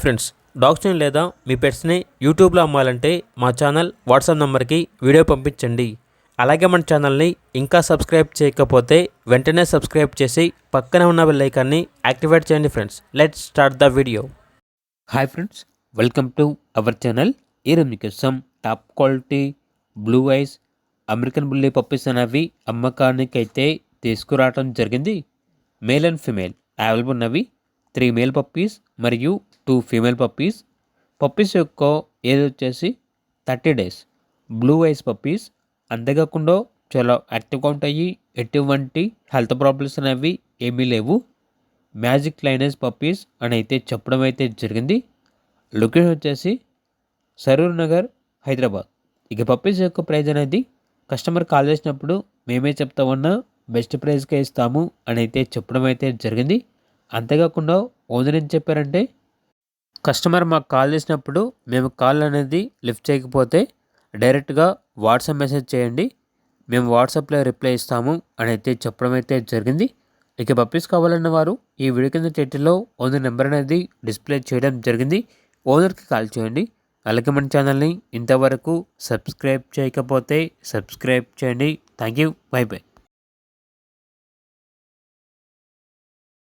Friends, డాగ్స్ని లేదా మీ పెట్స్ని యూట్యూబ్లో అమ్మాలంటే మా ఛానల్ వాట్సాప్ నెంబర్కి వీడియో పంపించండి. అలాగే మన ఛానల్ని ఇంకా సబ్స్క్రైబ్ చేయకపోతే వెంటనే సబ్స్క్రైబ్ చేసి పక్కనే ఉన్న బెల్ ఐకాన్ని యాక్టివేట్ చేయండి. Friends, let's start the video. Hi friends, welcome to our channel. ఈరోజు మీకోసం top quality blue ice American bully puppies అనేవి అమ్మకానికి అయితే తీసుకురావడం జరిగింది. మేల్ అండ్ ఫీమేల్ అవైలబుల్ ఉన్నవి 3 మేల్ పప్పీస్ మరియు 2 ఫీమేల్ పప్పీస్. పప్పీస్ యొక్క ఏజ్ వచ్చేసి 30 డేస్. Blue ice puppies. అంతేకాకుండా చాలా యాక్టివ్గా ఉంటాయి. ఎటువంటి హెల్త్ ప్రాబ్లమ్స్ అనేవి ఏమీ లేవు. మ్యాజిక్ లైనెస్ పప్పీస్ అని అయితే చెప్పడం అయితే జరిగింది. లొకేషన్ వచ్చేసి సరూర్ నగర్, హైదరాబాద్. ఇక పప్పీస్ యొక్క ప్రైజ్ అనేది కస్టమర్ కాల్ చేసినప్పుడు మేమే చెప్తామన్నా బెస్ట్ ప్రైస్కే ఇస్తాము అని అయితే చెప్పడం అయితే జరిగింది. అంతేకాకుండా ఓనర్ ఏం చెప్పారంటే, కస్టమర్ మాకు కాల్ చేసినప్పుడు మేము కాల్ అనేది లిఫ్ట్ చేయకపోతే డైరెక్ట్గా వాట్సాప్ మెసేజ్ చేయండి, మేము వాట్సాప్లో రిప్లై ఇస్తాము అని అయితే చెప్పడం అయితే జరిగింది. ఇక పప్పీస్ కావాలన్న వారు ఈ వీడియో కింద టైటిల్లో ఓనర్ నెంబర్ అనేది డిస్ప్లే చేయడం జరిగింది. ఓనర్కి కాల్ చేయండి. అలాగే మన ఛానల్ని ఇంతవరకు సబ్స్క్రైబ్ చేయకపోతే సబ్స్క్రైబ్ చేయండి. Thank you. By by.